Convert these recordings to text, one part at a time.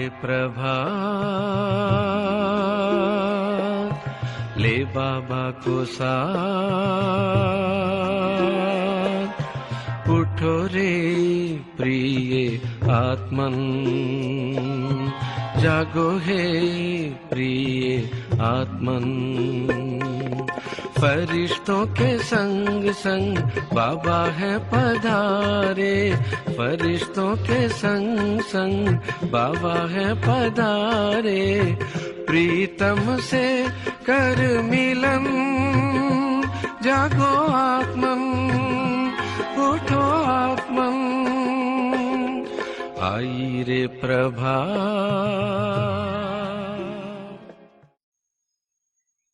रे प्रभात, ले बाबा को साथ, उठो रे प्रिय आत्मन, जागो हे प्रिय आत्मन। फरिश्तों के संग संग बाबा है पधारे, फरिश्तों के संग संग बाबा है पधारे। प्रीतम से कर मिलन, जागो आत्मन, उठो आत्मन, आई रे प्रभात।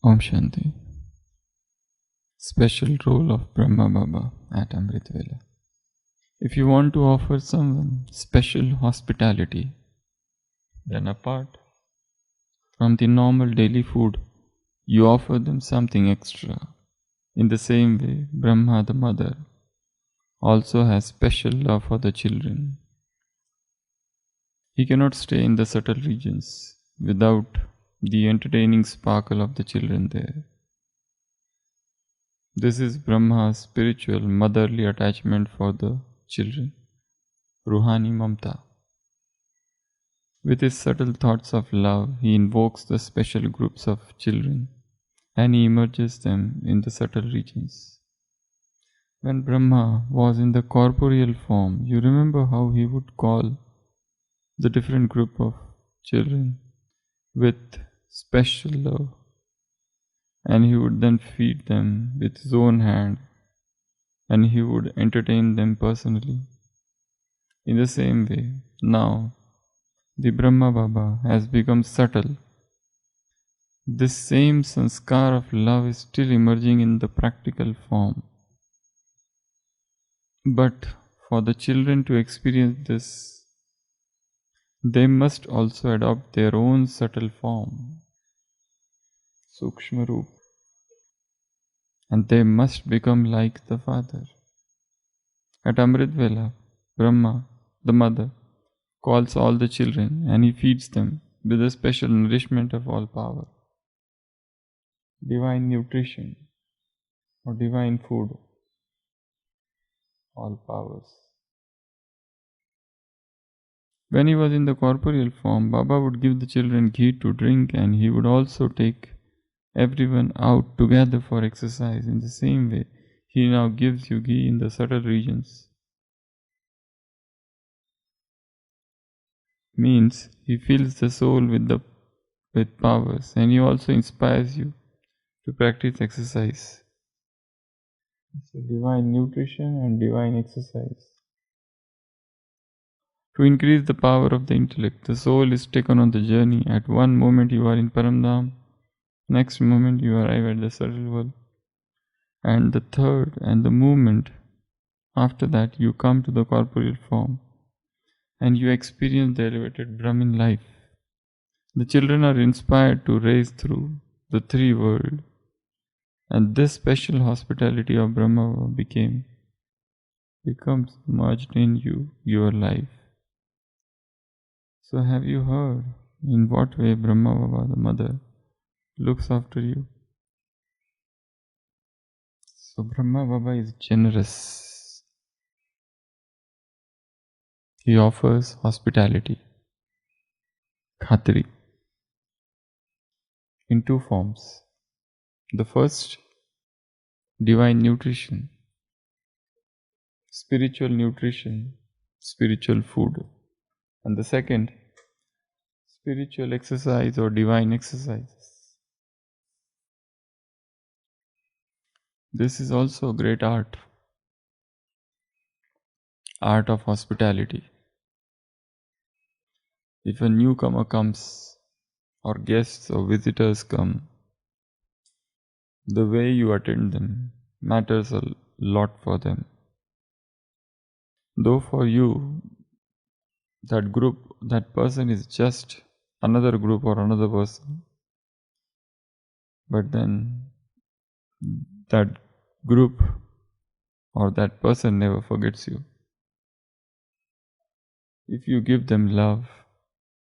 Om Shanti. Special role of Brahma Baba at Amritvela. If you want to offer someone special hospitality, then apart from the normal daily food, you offer them something extra. In the same way, Brahma the mother also has special love for the children. He cannot stay in the subtle regions without the entertaining sparkle of the children there. This is Brahma's spiritual motherly attachment for the children, Ruhani Mamta. With his subtle thoughts of love, he invokes the special groups of children and he immerses them in the subtle regions. When Brahma was in the corporeal form, you remember how he would call the different group of children with special love, and he would then feed them with his own hand, and he would entertain them personally. In the same way, now the Brahma Baba has become subtle. This same sanskar of love is still emerging in the practical form. But for the children to experience this, they must also adopt their own subtle form, Sukshma Roop, and they must become like the Father. At Amritvela, Brahma, the mother, calls all the children and he feeds them with the special nourishment of all power, divine nutrition or divine food, all powers. When he was in the corporeal form, Baba would give the children ghee to drink and he would also take everyone out together for exercise. In the same way, he now gives you ghee in the subtle regions. Means he fills the soul with powers, and he also inspires you to practice exercise. So divine nutrition and divine exercise. To increase the power of the intellect, the soul is taken on the journey. At one moment you are in Paramdham, next moment you arrive at the subtle world, and the third and the moment after that you come to the corporeal form and you experience the elevated Brahmin life. The children are inspired to race through the three worlds, and this special hospitality of Brahma becomes merged in your life. So have you heard in what way Brahma Baba, the mother, looks after you? So Brahma Baba is generous. He offers hospitality, khatri, in two forms. The first, divine nutrition, spiritual nutrition, spiritual food. And the second, spiritual exercise or divine exercises. This is also a great art of hospitality. If a newcomer comes, or guests or visitors come, the way you attend them matters a lot for them. Though for you, that person is just another group or another person, but then that group or that person never forgets you. If you give them love,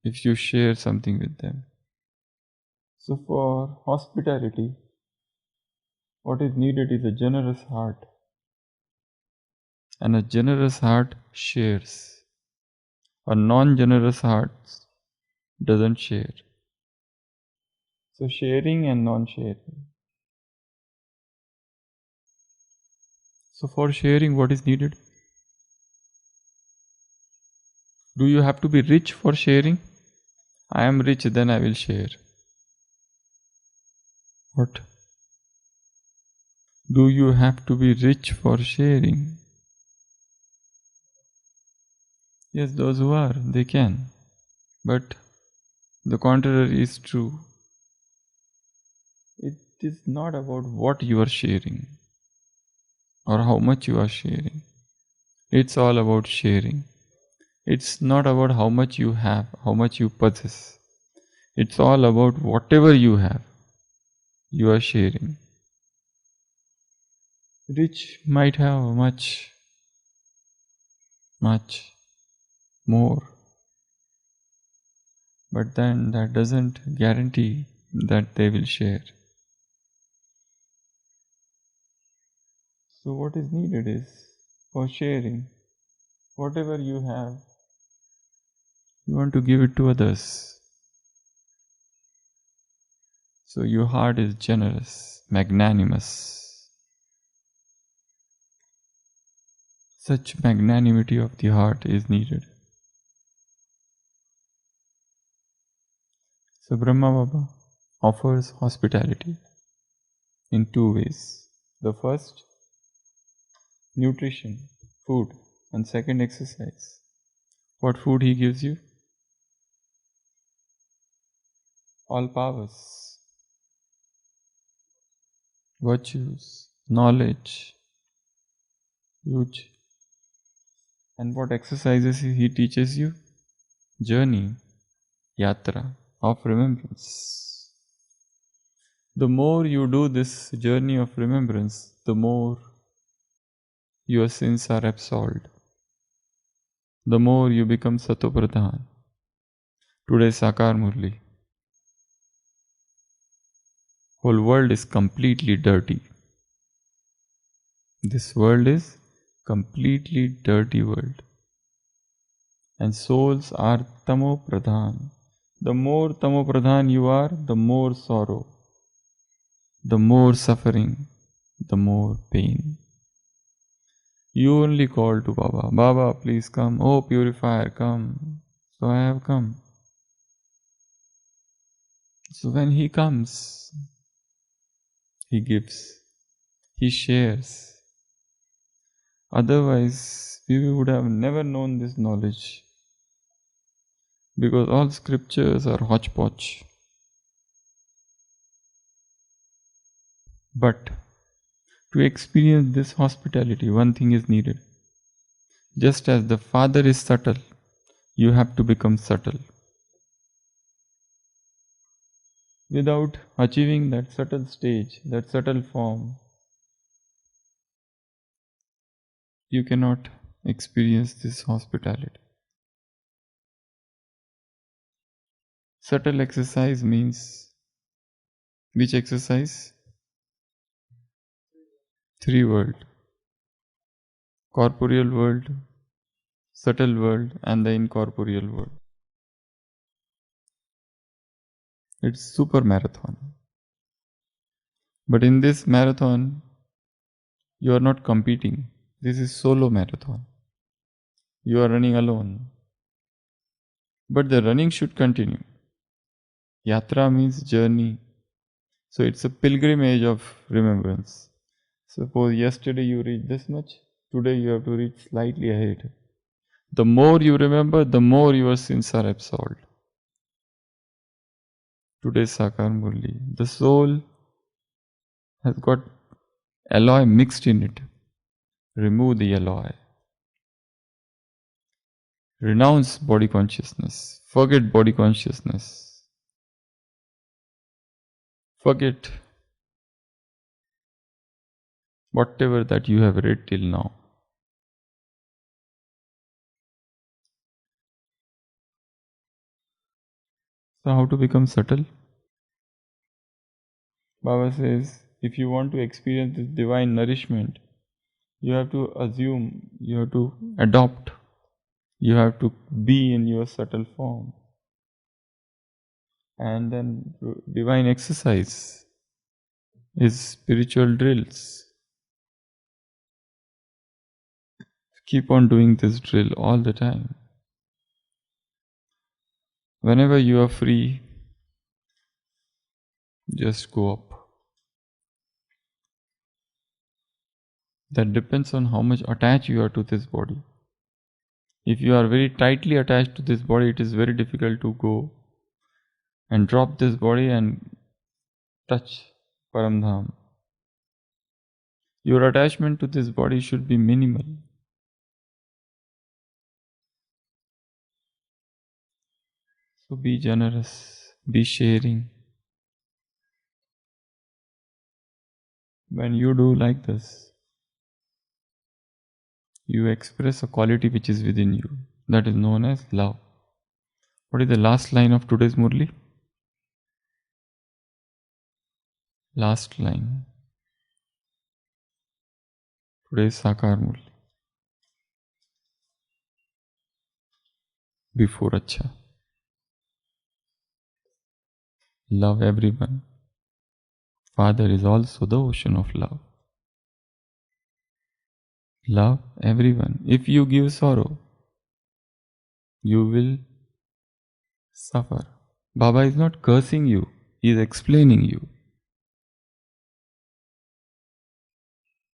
if you share something with them. So for hospitality, what is needed is a generous heart. And a generous heart shares. A non-generous heart doesn't share. So sharing and non-sharing. So for sharing, what is needed? Do you have to be rich for sharing? I am rich, then I will share. What? Do you have to be rich for sharing? Yes, those who are, they can. But the contrary is true. It is not about what you are sharing or how much you are sharing. It's all about sharing. It's not about how much you have, how much you possess. It's all about whatever you have, you are sharing. Rich might have much more, but then that doesn't guarantee that they will share. So what is needed is for sharing, whatever you have, you want to give it to others. So your heart is generous, magnanimous. Such magnanimity of the heart is needed. So Brahma Baba offers hospitality in two ways. The first, nutrition, food, and second, exercise. What food he gives you? All powers, virtues, knowledge, huge. And what exercises he teaches you? Journey, yatra of remembrance. The more you do this journey of remembrance, the more your sins are absolved. The more you become Satopradhan. Today Sakar Murli. Whole world is completely dirty. This world is completely dirty world. And souls are Tamo Pradhan. The more Tamo Pradhan you are, the more sorrow, the more suffering, the more pain. You only call to Baba, Baba, please come. Oh, purifier, come. So I have come. So when he comes, he gives, he shares. Otherwise, we would have never known this knowledge. Because all scriptures are hodgepodge. But to experience this hospitality, one thing is needed. Just as the Father is subtle, you have to become subtle. Without achieving that subtle stage, that subtle form, you cannot experience this hospitality. Subtle exercise means which exercise? Three world. Corporeal world, subtle world, and the incorporeal world. It's super marathon. But in this marathon, you are not competing. This is solo marathon. You are running alone. But the running should continue. Yatra means journey. So it's a pilgrimage of remembrance. Suppose yesterday you reached this much, today you have to reach slightly ahead. The more you remember, the more your sins are absolved. Today's Sakar Murli, the soul has got alloy mixed in it. Remove the alloy. Renounce body consciousness. Forget body consciousness. Forget whatever that you have read till now. So, how to become subtle? Baba says, if you want to experience this divine nourishment, you have to assume, you have to adopt, you have to be in your subtle form. And then divine exercise is spiritual drills. Keep on doing this drill all the time. Whenever you are free, just go up. That depends on how much attached you are to this body. If you are very tightly attached to this body, it is very difficult to go and drop this body and touch Paramdham. Your attachment to this body should be minimal. So be generous, be sharing. When you do like this, you express a quality which is within you. That is known as love. What is the last line of today's Murli? Last line. Today's Sakar Murli. Before Acha. Love everyone. Father is also the ocean of love. Love everyone. If you give sorrow, you will suffer. Baba is not cursing you, he is explaining you.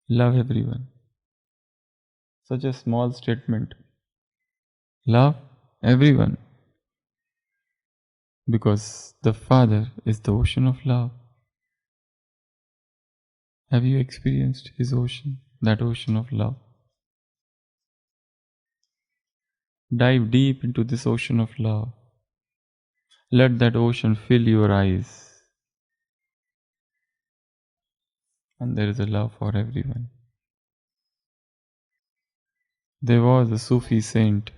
Love everyone. Such a small statement. Love everyone. Because the Father is the ocean of love. Have you experienced His ocean, that ocean of love? Dive deep into this ocean of love. Let that ocean fill your eyes. And there is a love for everyone. There was a Sufi saint,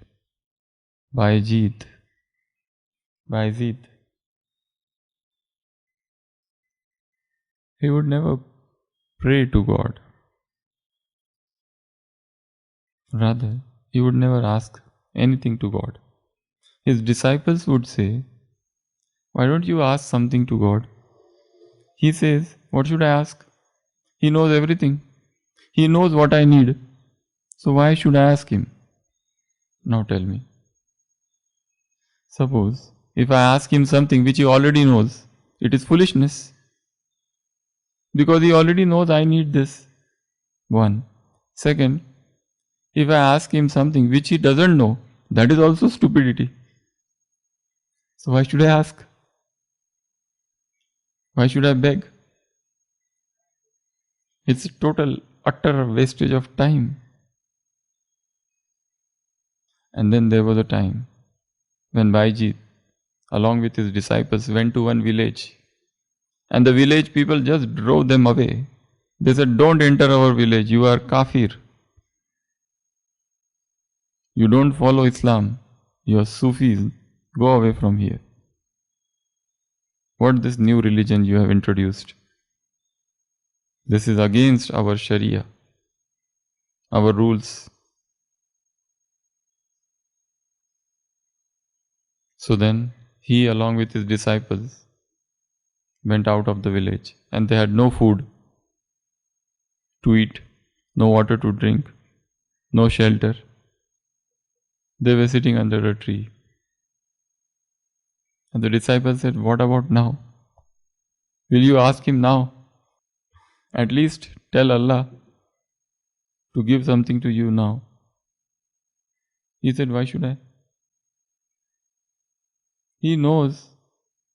Bayezid. He would never pray to God. Rather, he would never ask anything to God. His disciples would say, "Why don't you ask something to God?" He says, "What should I ask? He knows everything. He knows what I need. So why should I ask Him?" Now tell me. Suppose if I ask Him something which He already knows, it is foolishness. Because He already knows I need this. One. Second, if I ask Him something which He doesn't know, that is also stupidity. So why should I ask? Why should I beg? It's a total, utter wastage of time. And then there was a time when Baiji, along with his disciples, went to one village. And the village people just drove them away. They said, "Don't enter our village, you are kafir. You don't follow Islam. You are Sufis. Go away from here. What this new religion you have introduced? This is against our Sharia, our rules." So then he, along with his disciples, went out of the village, and they had no food to eat, no water to drink, no shelter. They were sitting under a tree. And the disciples said, "What about now? Will you ask Him now? At least tell Allah to give something to you now." He said, "Why should I? He knows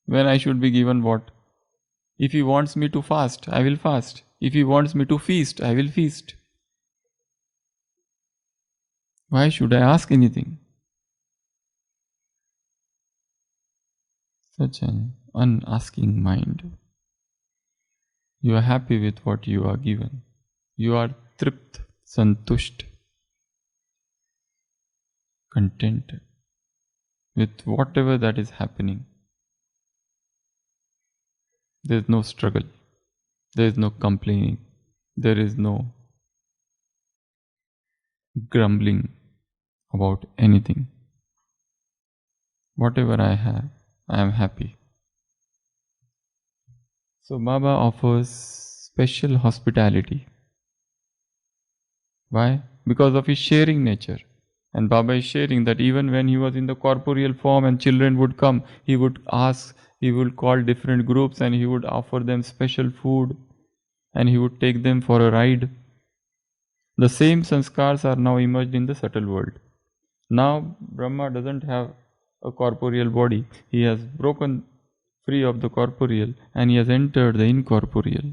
when I should be given what. If He wants me to fast, I will fast. If He wants me to feast, I will feast. Why should I ask anything?" Such an unasking mind. You are happy with what you are given. You are tript, santusht, content with whatever that is happening. There is no struggle. There is no complaining. There is no grumbling about anything. Whatever I have, I am happy. So Baba offers special hospitality. Why? Because of his sharing nature. And Baba is sharing that even when he was in the corporeal form and children would come, he would ask, he would call different groups and he would offer them special food and he would take them for a ride. The same sanskars are now emerged in the subtle world. Now Brahma doesn't have a corporeal body. He has broken free of the corporeal and he has entered the incorporeal.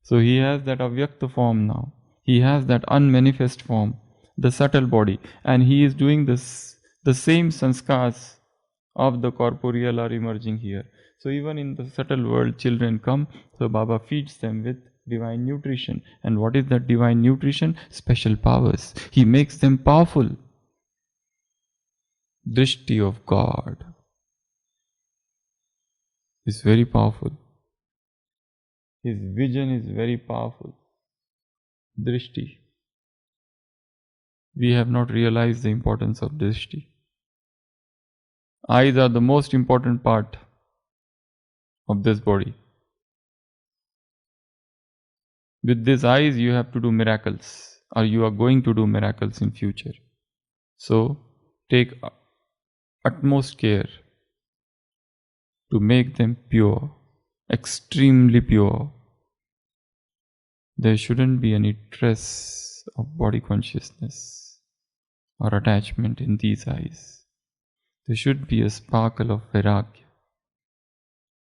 So he has that avyakta form now. He has that unmanifest form, the subtle body, and he is doing this. The same sanskars of the corporeal are emerging here. So even in the subtle world, children come. So Baba feeds them with divine nutrition. And what is that divine nutrition? Special powers. He makes them powerful. Drishti of God is very powerful. His vision is very powerful. Drishti. We have not realized the importance of drishti. Eyes are the most important part of this body. With these eyes you have to do miracles, or you are going to do miracles in future. So take utmost care to make them pure, extremely pure. There shouldn't be any trace of body consciousness or attachment in these eyes. There should be a sparkle of vairagya,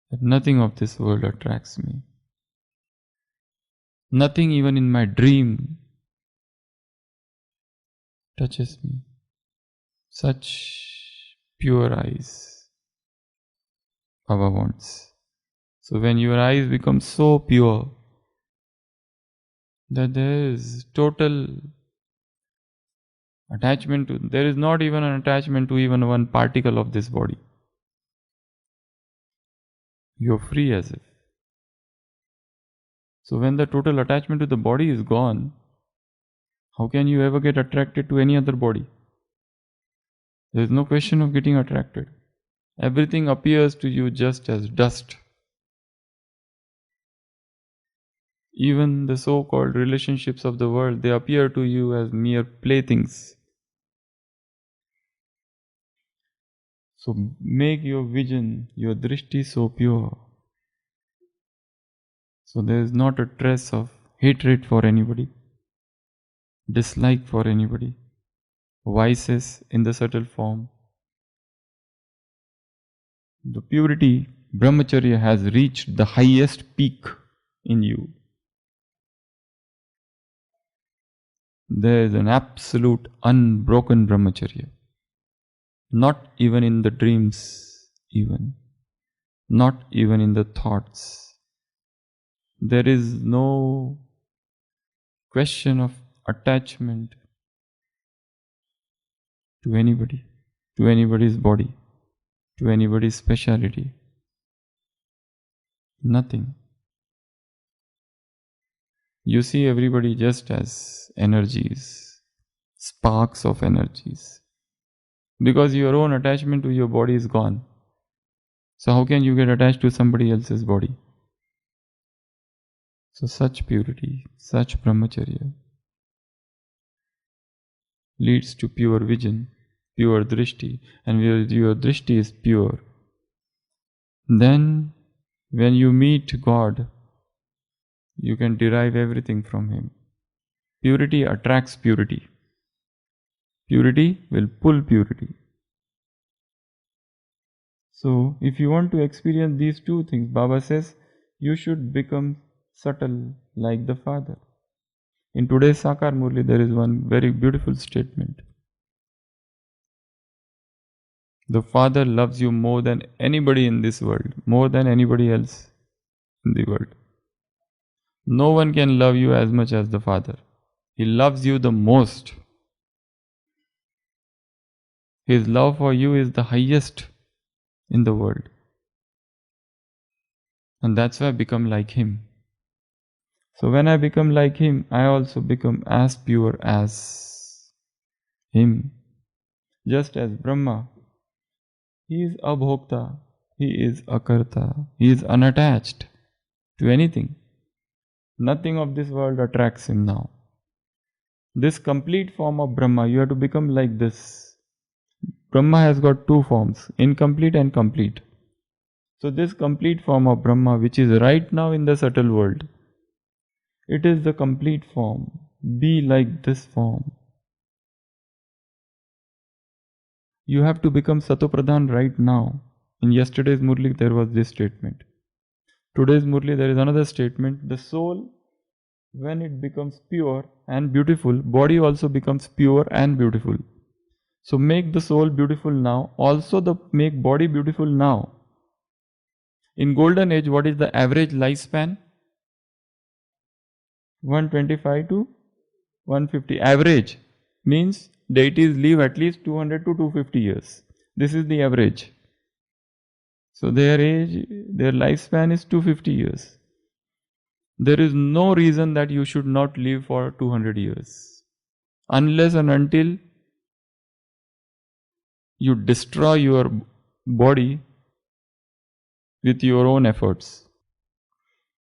that nothing of this world attracts me. Nothing even in my dream touches me. Such pure eyes Baba wants. So when your eyes become so pure that there is total attachment to, there is not even an attachment to even one particle of this body. You are free as if. So when the total attachment to the body is gone, how can you ever get attracted to any other body? There is no question of getting attracted. Everything appears to you just as dust. Even the so-called relationships of the world, they appear to you as mere playthings. So make your vision, your drishti so pure. So there is not a trace of hatred for anybody, dislike for anybody, vices in the subtle form. The purity, brahmacharya has reached the highest peak in you. There is an absolute unbroken brahmacharya. Not even in the dreams, not even in the thoughts. There is no question of attachment to anybody, to anybody's body, to anybody's speciality. Nothing. You see everybody just as energies, sparks of energies. Because your own attachment to your body is gone. So how can you get attached to somebody else's body? So such purity, such brahmacharya leads to pure vision, pure drishti, and where your drishti is pure, then when you meet God, you can derive everything from Him. Purity attracts purity. Purity will pull purity. So if you want to experience these two things, Baba says, you should become subtle like the Father. In today's Sakar Murli, there is one very beautiful statement. The Father loves you more than anybody in this world, more than anybody else in the world. No one can love you as much as the Father. He loves you the most. His love for you is the highest in the world. And that's why I become like him. So when I become like him, I also become as pure as him. Just as Brahma, he is abhokta, he is akarta, he is unattached to anything. Nothing of this world attracts him now. This complete form of Brahma, you have to become like this. Brahma has got two forms, incomplete and complete. So this complete form of Brahma, which is right now in the subtle world, it is the complete form. Be like this form. You have to become Satopradhan right now. In yesterday's Murli, there was this statement. Today's Murli, there is another statement. The soul, when it becomes pure and beautiful, body also becomes pure and beautiful. So make the soul beautiful now. Also make body beautiful now. In golden age, what is the average lifespan? 125 to 150. Average means deities live at least 200 to 250 years. This is the average. So their lifespan is 250 years. There is no reason that you should not live for 200 years. Unless and until you destroy your body with your own efforts.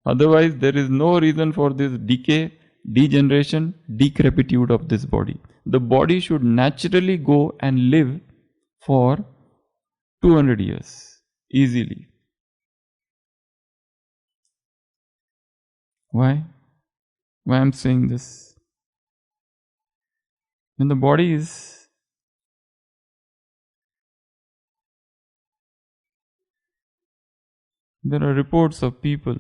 Otherwise, there is no reason for this decay, degeneration, decrepitude of this body. The body should naturally go and live for 200 years easily. Why? Why I'm saying this? When the body is there are reports of people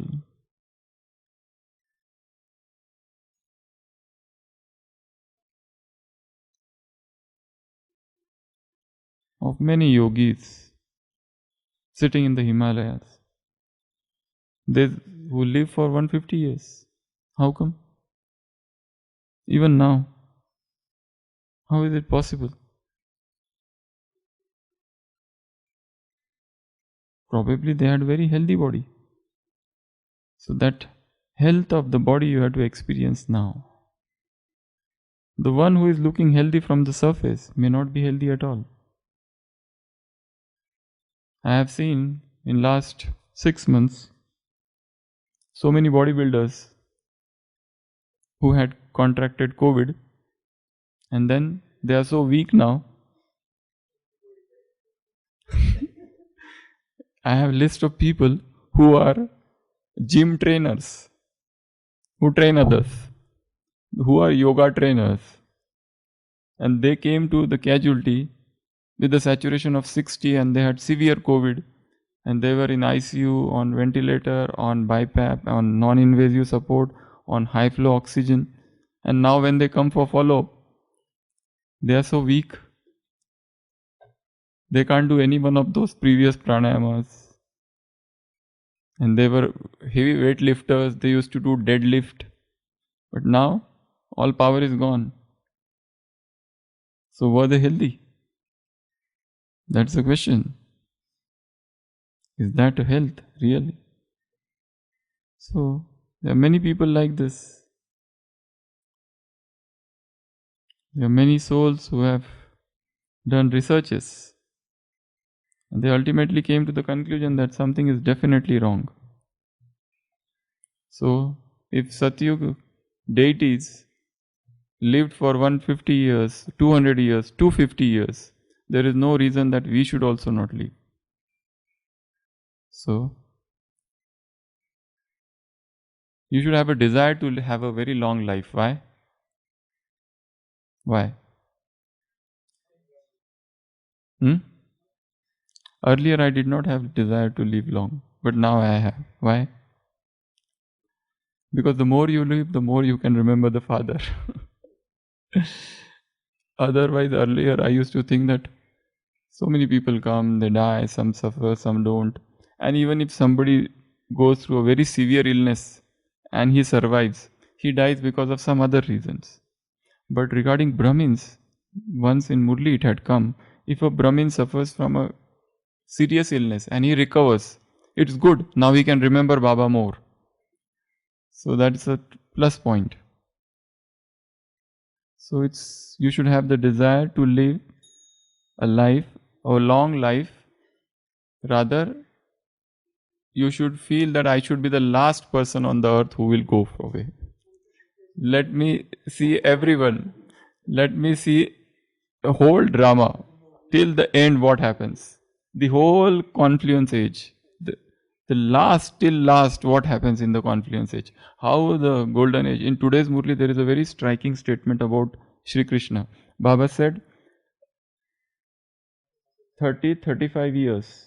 of many yogis sitting in the Himalayas. They who live for 150 years. How come? Even now. How is it possible? Probably they had very healthy body. So that health of the body you have to experience now. The one who is looking healthy from the surface may not be healthy at all. I have seen in last 6 months so many bodybuilders who had contracted COVID and then they are so weak now. I have a list of people who are gym trainers, who train others, who are yoga trainers, and they came to the casualty with a saturation of 60 and they had severe COVID and they were in ICU, on ventilator, on BiPAP, on non-invasive support, on high flow oxygen, and now when they come for follow-up, they are so weak. They can't do any one of those previous pranayamas. And they were heavy weightlifters, they used to do deadlift. But now, all power is gone. So were they healthy? That's the question. Is that a health, really? So, there are many people like this. There are many souls who have done researches. And they ultimately came to the conclusion that something is definitely wrong. So, if Satyuga deities lived for 150 years, 200 years, 250 years, there is no reason that we should also not live. So, you should have a desire to have a very long life. Why? Why? Earlier I did not have desire to live long, but now I have. Why? Because the more you live, the more you can remember the Father. Otherwise, earlier I used to think that so many people come, they die, some suffer, some don't. And even if somebody goes through a very severe illness and he survives, he dies because of some other reasons. But regarding Brahmins, once in Murli it had come, if a Brahmin suffers from a serious illness and he recovers, it's good. Now we can remember Baba more. So that's a plus point. So you should have the desire to live a long life. Rather, you should feel that I should be the last person on the earth who will go away. Let me see everyone. Let me see the whole drama till the end what happens. The whole confluence age. The last till last what happens in the confluence age. How the golden age. In today's Murli there is a very striking statement about Sri Krishna. Baba said 35 years.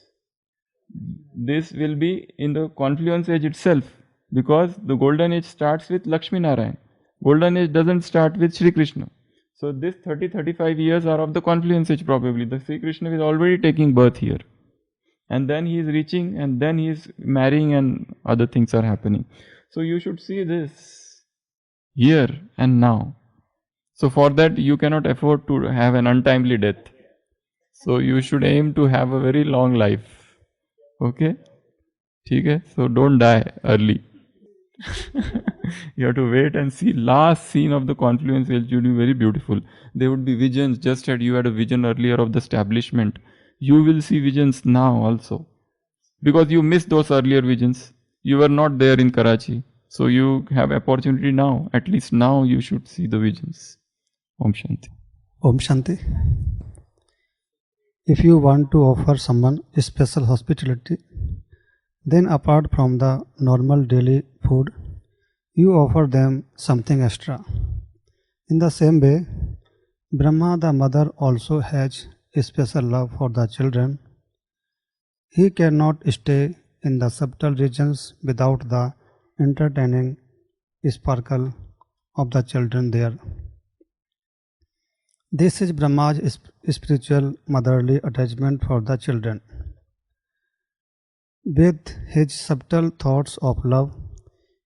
This will be in the confluence age itself, because the golden age starts with Lakshmi Narayan. Golden age doesn't start with Sri Krishna. So this 35 years are of the confluence age probably. The Sri Krishna is already taking birth here. And then he is reaching, and then he is marrying, and other things are happening. So you should see this here and now. So for that you cannot afford to have an untimely death. So you should aim to have a very long life. Okay? Okay? So don't die early. You have to wait and see. Last scene of the confluence will be very beautiful. There would be visions, just as you had a vision earlier of the establishment. You will see visions now also. Because you missed those earlier visions. You were not there in Karachi. So you have opportunity now. At least now you should see the visions. Om Shanti. Om Shanti. If you want to offer someone special hospitality, then apart from the normal daily food, you offer them something extra. In the same way, Brahma the mother also has a special love for the children. He cannot stay in the subtle regions without the entertaining sparkle of the children there. This is Brahma's spiritual motherly attachment for the children. With his subtle thoughts of love,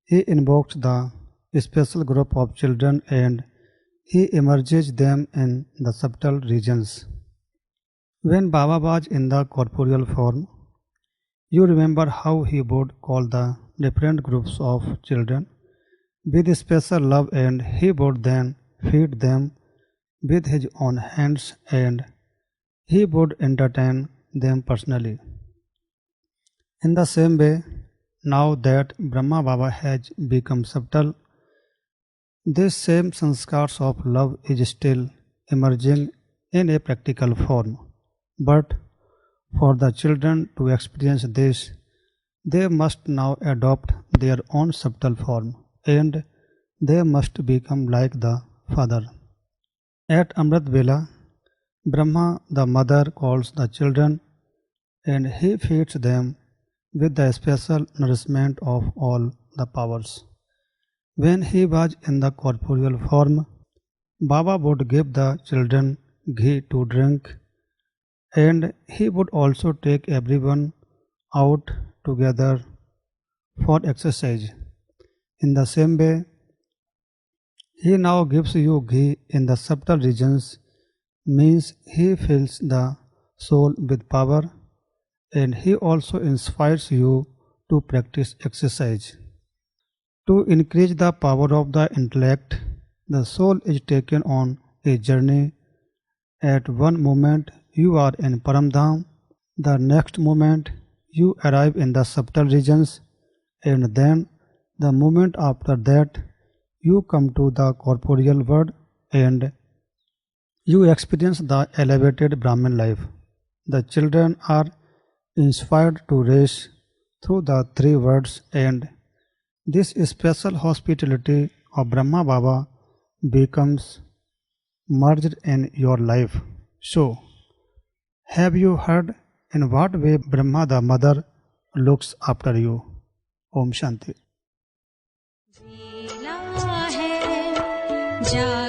he invokes the special group of children and he emerges them in the subtle regions. When Baba was in the corporeal form, you remember how he would call the different groups of children with special love, and he would then feed them with his own hands, and he would entertain them personally. In the same way, now that Brahma Baba has become subtle, this same sanskars of love is still emerging in a practical form. But for the children to experience this, they must now adopt their own subtle form, and they must become like the Father. At Amritvela, Brahma the mother calls the children and he feeds them with the special nourishment of all the powers. When he was in the corporeal form, Baba would give the children ghee to drink, and he would also take everyone out together for exercise. In the same way, he now gives you ghee in the subtle regions, means he fills the soul with power, and he also inspires you to practice exercise. To increase the power of the intellect, the soul is taken on a journey. At one moment you are in Paramdham, the next moment you arrive in the subtle regions, and then the moment after that you come to the corporeal world and you experience the elevated Brahmin life. The children are inspired to race through the three worlds, and this special hospitality of Brahma Baba becomes merged in your life. So, have you heard in what way Brahma the mother looks after you? Om Shanti. जा